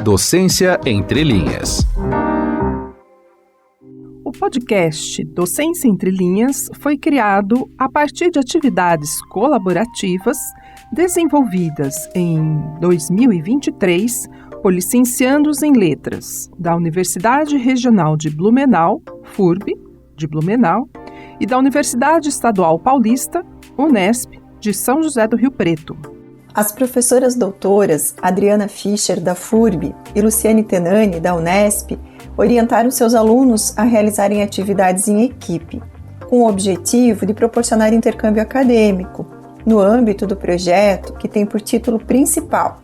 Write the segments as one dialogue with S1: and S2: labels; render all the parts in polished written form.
S1: Docência Entre Linhas.
S2: O podcast Docência Entre Linhas foi criado a partir de atividades colaborativas desenvolvidas em 2023 por licenciandos em Letras da Universidade Regional de Blumenau, FURB, de Blumenau, e da Universidade Estadual Paulista, Unesp, de São José do Rio Preto.
S3: As professoras doutoras Adriana Fischer, da FURB, e Luciane Tenani, da Unesp, orientaram seus alunos a realizarem atividades em equipe, com o objetivo de proporcionar intercâmbio acadêmico, no âmbito do projeto que tem por título principal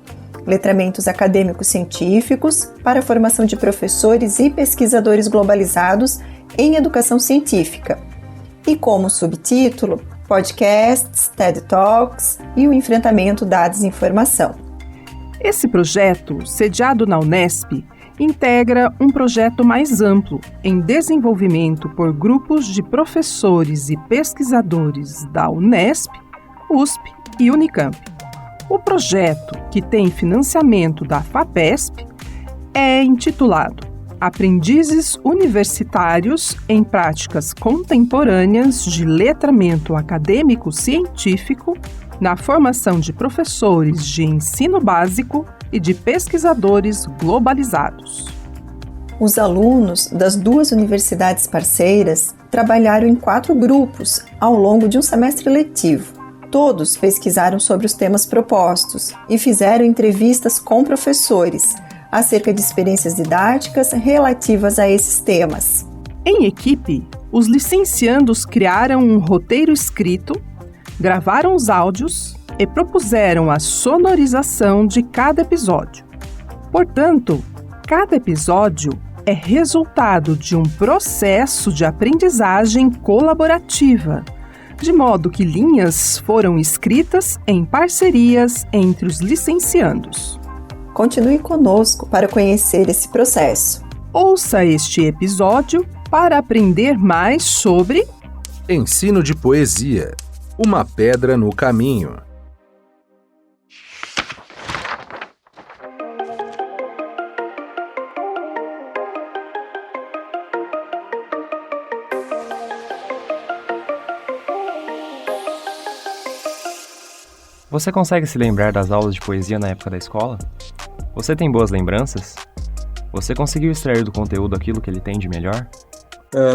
S3: Letramentos Acadêmicos Científicos para a formação de professores e pesquisadores globalizados em educação científica, e como subtítulo, podcasts, TED Talks e o enfrentamento da desinformação.
S2: Esse projeto, sediado na Unesp, integra um projeto mais amplo em desenvolvimento por grupos de professores e pesquisadores da Unesp, USP e Unicamp. O projeto, que tem financiamento da FAPESP, é intitulado Aprendizes Universitários em Práticas Contemporâneas de Letramento Acadêmico Científico na Formação de Professores de Ensino Básico e de Pesquisadores Globalizados.
S3: Os alunos das duas universidades parceiras trabalharam em 4 grupos ao longo de um semestre letivo. Todos pesquisaram sobre os temas propostos e fizeram entrevistas com professores acerca de experiências didáticas relativas a esses temas.
S2: Em equipe, os licenciandos criaram um roteiro escrito, gravaram os áudios e propuseram a sonorização de cada episódio. Portanto, cada episódio é resultado de um processo de aprendizagem colaborativa, de modo que linhas foram escritas em parcerias entre os licenciandos.
S3: Continue conosco para conhecer esse processo.
S2: Ouça este episódio para aprender mais sobre
S1: Ensino de Poesia, uma pedra no caminho.
S4: Você consegue se lembrar das aulas de poesia na época da escola? Você tem boas lembranças? Você conseguiu extrair do conteúdo aquilo que ele tem de melhor?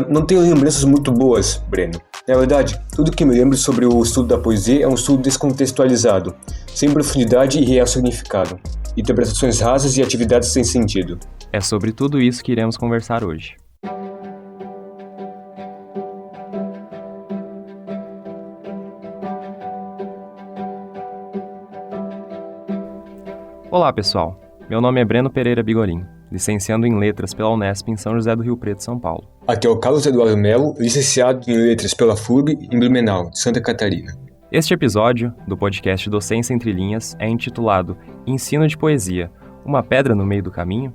S5: Não tenho lembranças muito boas, Breno. Na verdade, tudo que me lembro sobre o estudo da poesia é um estudo descontextualizado, sem profundidade e real significado, interpretações rasas e atividades sem sentido.
S4: É sobre tudo isso que iremos conversar hoje. Olá, pessoal. Meu nome é Breno Pereira Bigorim, licenciando em Letras pela Unesp em São José do Rio Preto, São Paulo.
S5: Aqui é o Carlos Eduardo Melo, licenciado em Letras pela FURB em Blumenau, Santa Catarina.
S4: Este episódio do podcast Docência Entre Linhas é intitulado Ensino de Poesia, uma pedra no meio do caminho?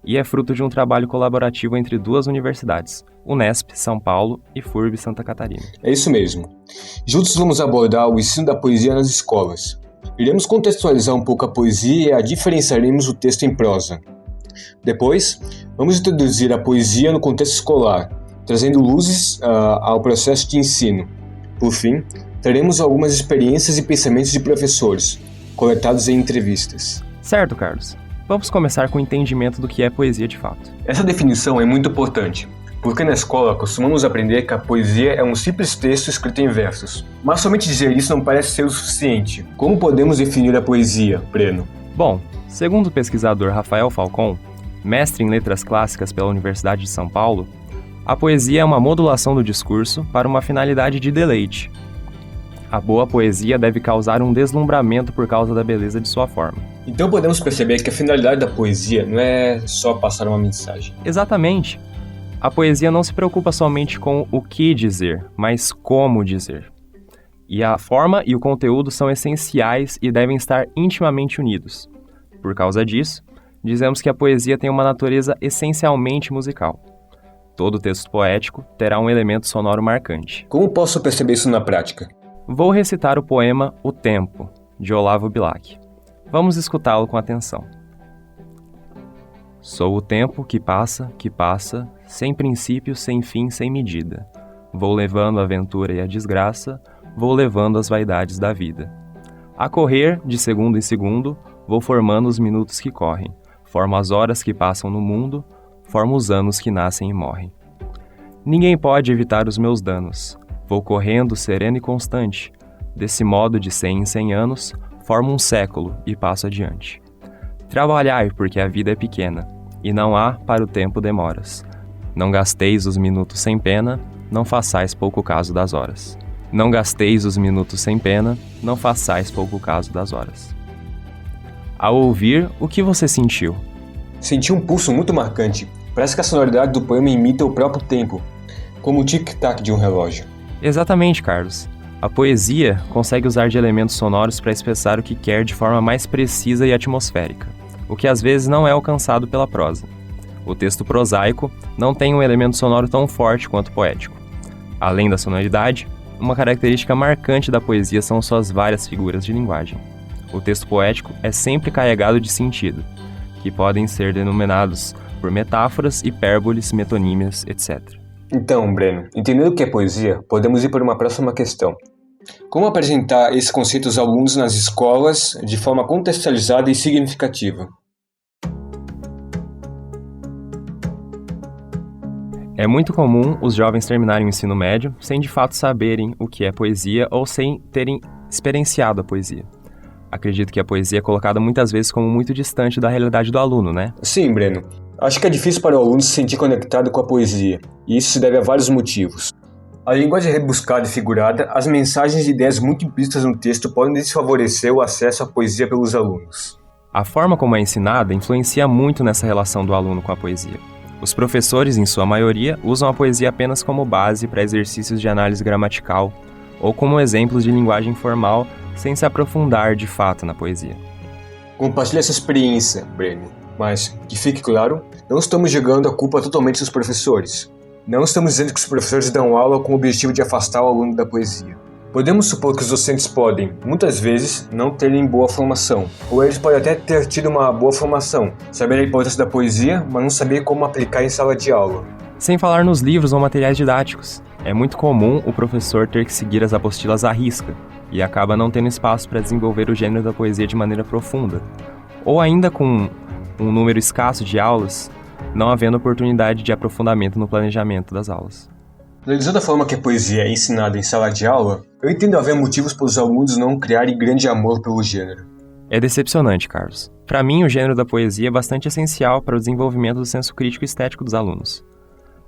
S4: E é fruto de um trabalho colaborativo entre duas universidades, Unesp, São Paulo e FURB, Santa Catarina.
S5: É isso mesmo. Juntos vamos abordar o ensino da poesia nas escolas. Iremos contextualizar um pouco a poesia e a diferenciaremos o texto em prosa. Depois, vamos introduzir a poesia no contexto escolar, trazendo luzes ao processo de ensino. Por fim, teremos algumas experiências e pensamentos de professores, coletados em entrevistas.
S4: Certo, Carlos. Vamos começar com o entendimento do que é poesia de fato.
S5: Essa definição é muito importante, porque na escola costumamos aprender que a poesia é um simples texto escrito em versos. Mas somente dizer isso não parece ser o suficiente. Como podemos definir a poesia, Breno?
S4: Bom, segundo o pesquisador Rafael Falcon, mestre em letras clássicas pela Universidade de São Paulo, a poesia é uma modulação do discurso para uma finalidade de deleite. A boa poesia deve causar um deslumbramento por causa da beleza de sua forma.
S5: Então podemos perceber que a finalidade da poesia não é só passar uma mensagem.
S4: Exatamente. A poesia não se preocupa somente com o que dizer, mas como dizer. E a forma e o conteúdo são essenciais e devem estar intimamente unidos. Por causa disso, dizemos que a poesia tem uma natureza essencialmente musical. Todo texto poético terá um elemento sonoro marcante.
S5: Como posso perceber isso na prática?
S4: Vou recitar o poema O Tempo, de Olavo Bilac. Vamos escutá-lo com atenção. Sou o tempo que passa, sem princípio, sem fim, sem medida. Vou levando a aventura e a desgraça, vou levando as vaidades da vida. A correr, de segundo em segundo, vou formando os minutos que correm, formo as horas que passam no mundo, formo os anos que nascem e morrem. Ninguém pode evitar os meus danos, vou correndo sereno e constante, desse modo de 100 em 100 anos, formo um século e passo adiante. Trabalhai, porque a vida é pequena, e não há para o tempo demoras. Não gasteis os minutos sem pena, não façais pouco caso das horas. Não gasteis os minutos sem pena, não façais pouco caso das horas. Ao ouvir, o que você sentiu?
S5: Senti um pulso muito marcante. Parece que a sonoridade do poema imita o próprio tempo, como o tic-tac de um relógio.
S4: Exatamente, Carlos. A poesia consegue usar de elementos sonoros para expressar o que quer de forma mais precisa e atmosférica, o que às vezes não é alcançado pela prosa. O texto prosaico não tem um elemento sonoro tão forte quanto o poético. Além da sonoridade, uma característica marcante da poesia são suas várias figuras de linguagem. O texto poético é sempre carregado de sentido, que podem ser denominados por metáforas, hipérboles, metonímias, etc.
S5: Então, Breno, entendendo o que é poesia, podemos ir para uma próxima questão. Como apresentar esse conceito aos alunos nas escolas de forma contextualizada e significativa?
S4: É muito comum os jovens terminarem o ensino médio sem de fato saberem o que é poesia ou sem terem experienciado a poesia. Acredito que a poesia é colocada muitas vezes como muito distante da realidade do aluno, né?
S5: Sim, Breno. Acho que é difícil para o aluno se sentir conectado com a poesia, e isso se deve a vários motivos. A linguagem rebuscada e figurada, as mensagens e ideias muito implícitas no texto podem desfavorecer o acesso à poesia pelos alunos.
S4: A forma como é ensinada influencia muito nessa relação do aluno com a poesia. Os professores, em sua maioria, usam a poesia apenas como base para exercícios de análise gramatical ou como exemplos de linguagem formal, sem se aprofundar de fato na poesia.
S5: Compartilhe essa experiência, Breno, mas, que fique claro, não estamos jogando a culpa totalmente dos professores. Não estamos dizendo que os professores dão aula com o objetivo de afastar o aluno da poesia. Podemos supor que os docentes podem, muitas vezes, não terem boa formação, ou eles podem até ter tido uma boa formação, saber a importância da poesia, mas não saber como aplicar em sala de aula.
S4: Sem falar nos livros ou materiais didáticos. É muito comum o professor ter que seguir as apostilas à risca, e acaba não tendo espaço para desenvolver o gênero da poesia de maneira profunda. Ou ainda com um número escasso de aulas, não havendo oportunidade de aprofundamento no planejamento das aulas.
S5: Analisando a forma que a poesia é ensinada em sala de aula, eu entendo haver motivos para os alunos não criarem grande amor pelo gênero.
S4: É decepcionante, Carlos. Para mim, o gênero da poesia é bastante essencial para o desenvolvimento do senso crítico e estético dos alunos.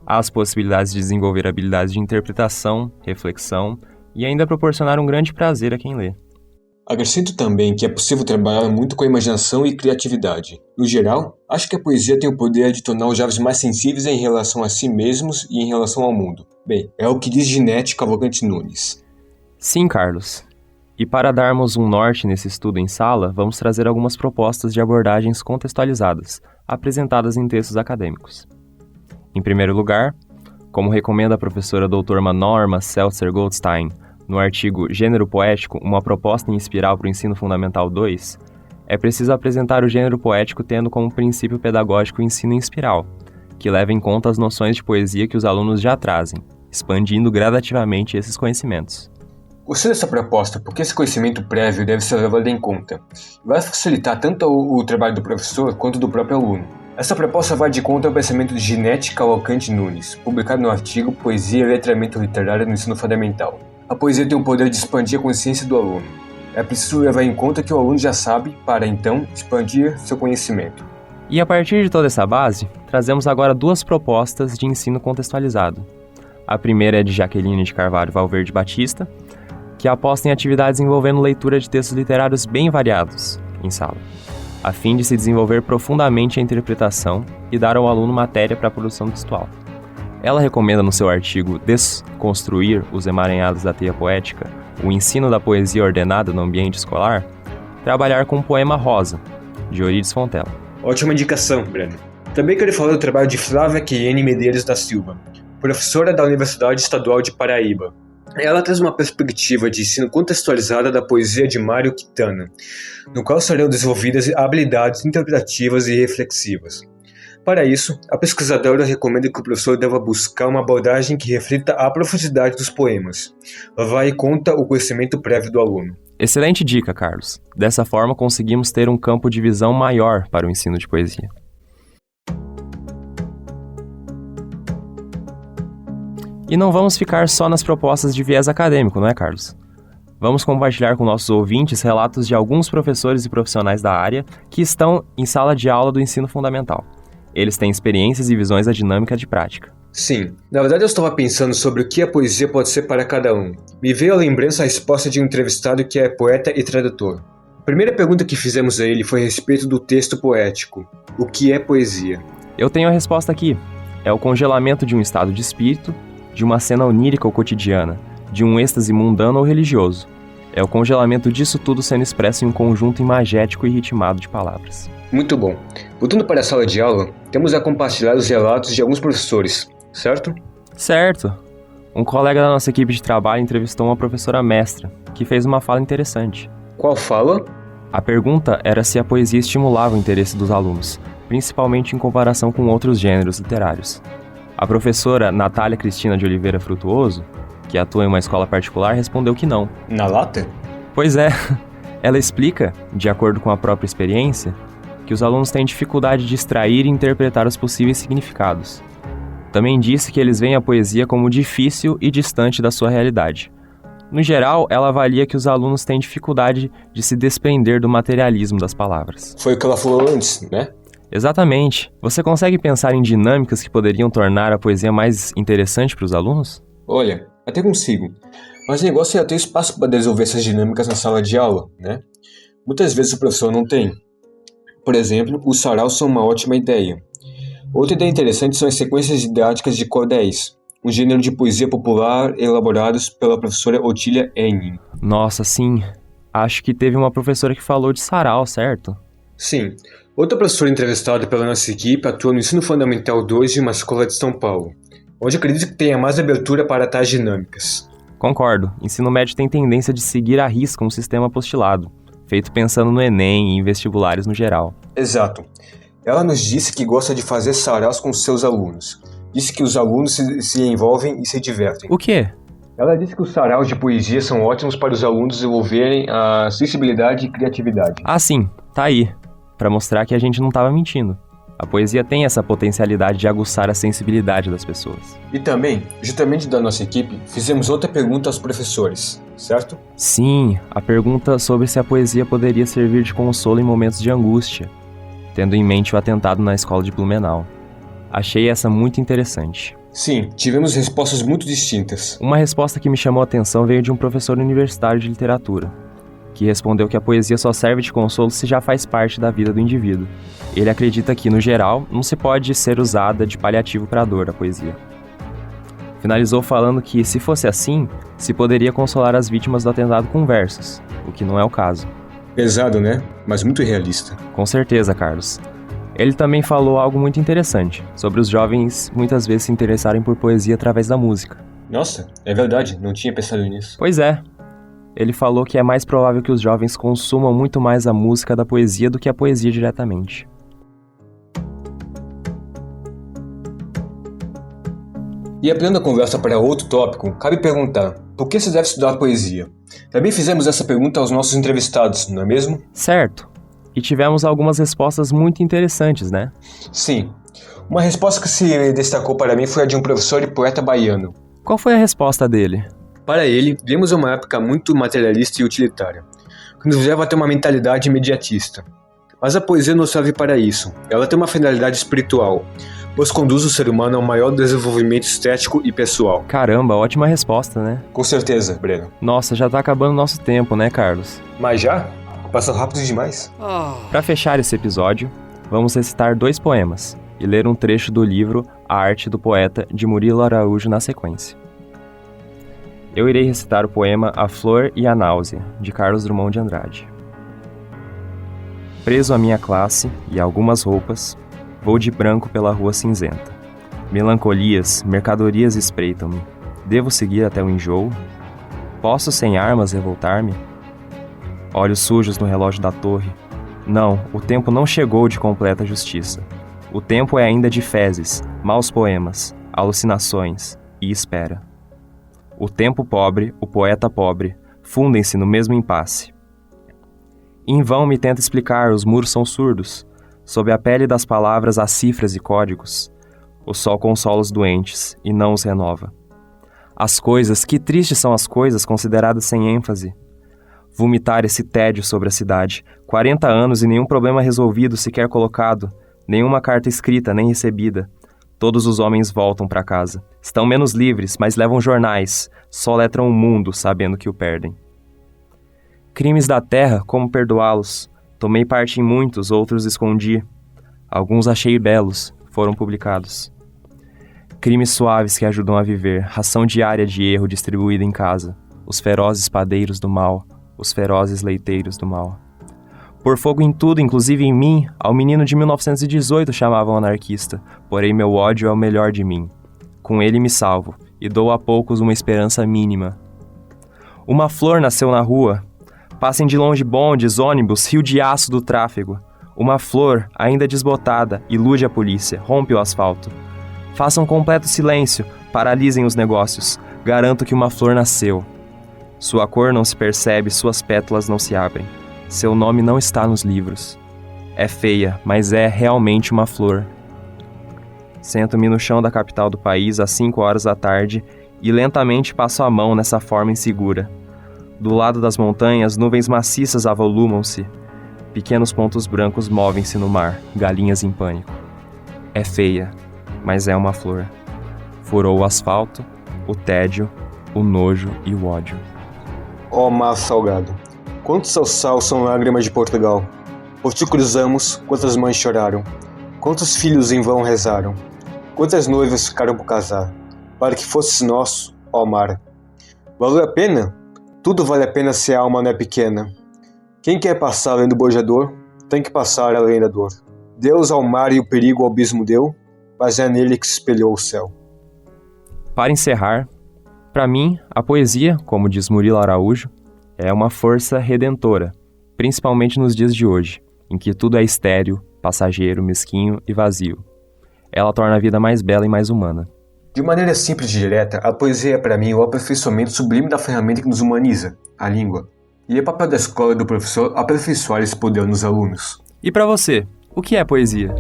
S4: Há as possibilidades de desenvolver habilidades de interpretação, reflexão e ainda proporcionar um grande prazer a quem lê.
S5: Acrescento também que é possível trabalhar muito com a imaginação e criatividade. No geral, acho que a poesia tem o poder de tornar os jovens mais sensíveis em relação a si mesmos e em relação ao mundo. Bem, é o que diz Ginete Cavalcante Nunes.
S4: Sim, Carlos. E para darmos um norte nesse estudo em sala, vamos trazer algumas propostas de abordagens contextualizadas, apresentadas em textos acadêmicos. Em primeiro lugar, como recomenda a professora doutora Norma Seltzer Goldstein, no artigo Gênero Poético, uma proposta em espiral para o ensino fundamental 2, é preciso apresentar o gênero poético tendo como princípio pedagógico o ensino em espiral, que leva em conta as noções de poesia que os alunos já trazem, expandindo gradativamente esses conhecimentos.
S5: Gostei dessa proposta porque esse conhecimento prévio deve ser levado em conta. Vai facilitar tanto o trabalho do professor quanto do próprio aluno. Essa proposta vai de conta ao pensamento de Ginete Cavalcante Nunes, publicado no artigo Poesia e Letramento Literário no Ensino Fundamental. A poesia tem o poder de expandir a consciência do aluno. É preciso levar em conta que o aluno já sabe, para então expandir seu conhecimento.
S4: E a partir de toda essa base, trazemos agora duas propostas de ensino contextualizado. A primeira é de Jaqueline de Carvalho Valverde Batista, que aposta em atividades envolvendo leitura de textos literários bem variados em sala, a fim de se desenvolver profundamente a interpretação e dar ao aluno matéria para a produção textual. Ela recomenda no seu artigo Desconstruir os emaranhados da teia poética, o ensino da poesia ordenada no ambiente escolar, trabalhar com o poema Rosa, de Eurídice Fontela.
S5: Ótima indicação, Breno. Também quero falar do trabalho de Flávia Queiene Medeiros da Silva, professora da Universidade Estadual de Paraíba. Ela traz uma perspectiva de ensino contextualizada da poesia de Mário Quintana, no qual serão desenvolvidas habilidades interpretativas e reflexivas. Para isso, a pesquisadora recomenda que o professor deva buscar uma abordagem que reflita a profundidade dos poemas, levar em conta o conhecimento prévio do aluno.
S4: Excelente dica, Carlos. Dessa forma, conseguimos ter um campo de visão maior para o ensino de poesia. E não vamos ficar só nas propostas de viés acadêmico, não é, Carlos? Vamos compartilhar com nossos ouvintes relatos de alguns professores e profissionais da área que estão em sala de aula do ensino fundamental. Eles têm experiências e visões da dinâmica de prática.
S5: Sim, na verdade eu estava pensando sobre o que a poesia pode ser para cada um. Me veio à lembrança a resposta de um entrevistado que é poeta e tradutor. A primeira pergunta que fizemos a ele foi a respeito do texto poético. O que é poesia?
S4: Eu tenho a resposta aqui. É o congelamento de um estado de espírito, de uma cena onírica ou cotidiana, de um êxtase mundano ou religioso. É o congelamento disso tudo sendo expresso em um conjunto imagético e ritmado de palavras.
S5: Muito bom. Voltando para a sala de aula, temos a compartilhar os relatos de alguns professores, certo?
S4: Certo. Um colega da nossa equipe de trabalho entrevistou uma professora mestra, que fez uma fala interessante.
S5: Qual fala?
S4: A pergunta era se a poesia estimulava o interesse dos alunos, principalmente em comparação com outros gêneros literários. A professora Natália Cristina de Oliveira Frutuoso, que atua em uma escola particular, respondeu que não.
S5: Na lata?
S4: Pois é. Ela explica, de acordo com a própria experiência, que os alunos têm dificuldade de extrair e interpretar os possíveis significados. Também disse que eles veem a poesia como difícil e distante da sua realidade. No geral, ela avalia que os alunos têm dificuldade de se desprender do materialismo das palavras.
S5: Foi o que ela falou antes, né?
S4: Exatamente. Você consegue pensar em dinâmicas que poderiam tornar a poesia mais interessante para os alunos?
S5: Olha, até consigo. Mas o negócio é ter espaço para desenvolver essas dinâmicas na sala de aula, né? Muitas vezes o professor não tem. Por exemplo, os saraus são uma ótima ideia. Outra ideia interessante são as sequências didáticas de cordéis, um gênero de poesia popular elaborados pela professora Otília Henning.
S4: Nossa, sim. Acho que teve uma professora que falou de sarau, certo?
S5: Sim. Outra professora entrevistada pela nossa equipe atua no Ensino Fundamental 2 de uma escola de São Paulo, onde acredito que tenha mais abertura para tais dinâmicas.
S4: Concordo. Ensino médio tem tendência de seguir à risca um sistema apostilado, feito pensando no Enem e em vestibulares no geral.
S5: Exato. Ela nos disse que gosta de fazer saraus com seus alunos. Disse que os alunos se envolvem e se divertem.
S4: O quê?
S5: Ela disse que os saraus de poesia são ótimos para os alunos desenvolverem a sensibilidade e criatividade.
S4: Ah, sim. Tá aí. Para mostrar que a gente não estava mentindo. A poesia tem essa potencialidade de aguçar a sensibilidade das pessoas.
S5: E também, juntamente da nossa equipe, fizemos outra pergunta aos professores, certo?
S4: Sim, a pergunta sobre se a poesia poderia servir de consolo em momentos de angústia, tendo em mente o atentado na escola de Blumenau. Achei essa muito interessante.
S5: Sim, tivemos respostas muito distintas.
S4: Uma resposta que me chamou a atenção veio de um professor universitário de literatura, que respondeu que a poesia só serve de consolo se já faz parte da vida do indivíduo. Ele acredita que, no geral, não se pode ser usada de paliativo para a dor da poesia. Finalizou falando que, se fosse assim, se poderia consolar as vítimas do atentado com versos, o que não é o caso.
S5: Pesado, né? Mas muito realista.
S4: Com certeza, Carlos. Ele também falou algo muito interessante, sobre os jovens muitas vezes se interessarem por poesia através da música.
S5: Nossa, é verdade, não tinha pensado nisso.
S4: Pois é. Ele falou que é mais provável que os jovens consumam muito mais a música da poesia do que a poesia diretamente.
S5: E ampliando a conversa para outro tópico, cabe perguntar, por que se deve estudar poesia? Também fizemos essa pergunta aos nossos entrevistados, não é mesmo?
S4: Certo. E tivemos algumas respostas muito interessantes, né?
S5: Sim. Uma resposta que se destacou para mim foi a de um professor e poeta baiano.
S4: Qual foi a resposta dele?
S5: Para ele, vivemos uma época muito materialista e utilitária, que nos leva a ter uma mentalidade imediatista. Mas a poesia não serve para isso. Ela tem uma finalidade espiritual, pois conduz o ser humano ao maior desenvolvimento estético e pessoal.
S4: Caramba, ótima resposta, né?
S5: Com certeza, Breno.
S4: Nossa, já tá acabando o nosso tempo, né, Carlos?
S5: Mas já? Passou rápido demais.
S4: Para fechar esse episódio, vamos recitar 2 poemas e ler um trecho do livro A Arte do Poeta, de Murilo Araújo, na sequência. Eu irei recitar o poema A Flor e a Náusea, de Carlos Drummond de Andrade. Preso à minha classe e a algumas roupas, vou de branco pela rua cinzenta. Melancolias, mercadorias espreitam-me. Devo seguir até o enjoo? Posso sem armas revoltar-me? Olhos sujos no relógio da torre. Não, o tempo não chegou de completa justiça. O tempo é ainda de fezes, maus poemas, alucinações e espera. O tempo pobre, o poeta pobre, fundem-se no mesmo impasse. Em vão me tenta explicar, os muros são surdos. Sob a pele das palavras há cifras e códigos. O sol consola os doentes e não os renova. As coisas, que tristes são as coisas consideradas sem ênfase. Vomitar esse tédio sobre a cidade. 40 anos e nenhum problema resolvido sequer colocado. Nenhuma carta escrita nem recebida. Todos os homens voltam para casa. Estão menos livres, mas levam jornais. Soletram o mundo sabendo que o perdem. Crimes da terra, como perdoá-los? Tomei parte em muitos, outros escondi. Alguns achei belos, foram publicados. Crimes suaves que ajudam a viver, ração diária de erro distribuída em casa. Os ferozes padeiros do mal, os ferozes leiteiros do mal. Por fogo em tudo, inclusive em mim, ao menino de 1918 chamavam anarquista, porém meu ódio é o melhor de mim. Com ele me salvo, e dou a poucos uma esperança mínima. Uma flor nasceu na rua. Passem de longe bondes, ônibus, rio de aço do tráfego. Uma flor, ainda desbotada, ilude a polícia, rompe o asfalto. Façam completo silêncio, paralisem os negócios. Garanto que uma flor nasceu. Sua cor não se percebe, suas pétalas não se abrem. Seu nome não está nos livros. É feia, mas é realmente uma flor. Sento-me no chão da capital do país às 5 horas da tarde e lentamente passo a mão nessa forma insegura. Do lado das montanhas, nuvens maciças avolumam-se. Pequenos pontos brancos movem-se no mar, galinhas em pânico. É feia, mas é uma flor. Furou o asfalto, o tédio, o nojo e o ódio.
S5: Ó mar salgado, quantos sal são lágrimas de Portugal? Por ti cruzamos, quantas mães choraram? Quantos filhos em vão rezaram? Quantas noivas ficaram por casar? Para que fosses nosso, ó mar. Valeu a pena? Tudo vale a pena se a alma não é pequena. Quem quer passar além do bojador, tem que passar além da dor. Deus ao mar e o perigo ao abismo deu, mas é nele que se espelhou o céu.
S4: Para encerrar, para mim, a poesia, como diz Murilo Araújo, é uma força redentora, principalmente nos dias de hoje, em que tudo é estéril, passageiro, mesquinho e vazio. Ela torna a vida mais bela e mais humana.
S5: De maneira simples e direta, a poesia é para mim o aperfeiçoamento sublime da ferramenta que nos humaniza, a língua. E é papel da escola e do professor aperfeiçoar esse poder nos alunos.
S4: E para você, o que é poesia?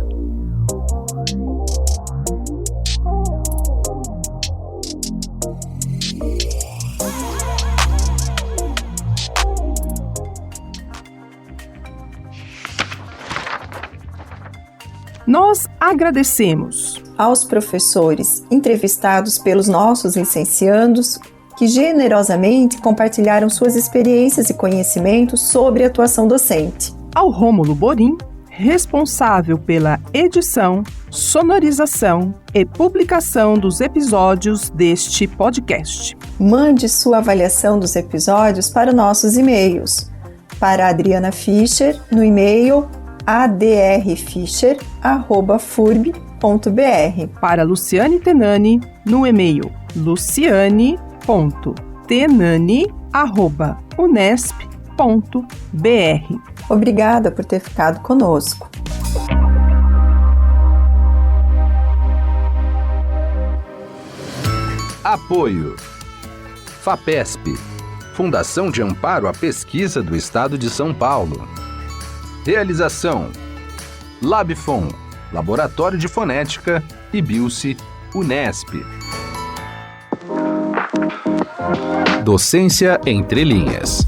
S2: Nós agradecemos
S3: aos professores entrevistados pelos nossos licenciandos que generosamente compartilharam suas experiências e conhecimentos sobre a atuação docente.
S2: Ao Rômulo Borim, responsável pela edição, sonorização e publicação dos episódios deste podcast.
S3: Mande sua avaliação dos episódios para nossos e-mails. Para a Adriana Fischer, no e-mail adrfischer@furb.br.
S2: Para Luciane Tenani, no e-mail luciane.tenani@unesp.br.
S3: Obrigada por ter ficado conosco.
S1: Apoio FAPESP, Fundação de Amparo à Pesquisa do Estado de São Paulo. Realização Labfon, Laboratório de Fonética, e Bilce, Unesp. Docência entre linhas.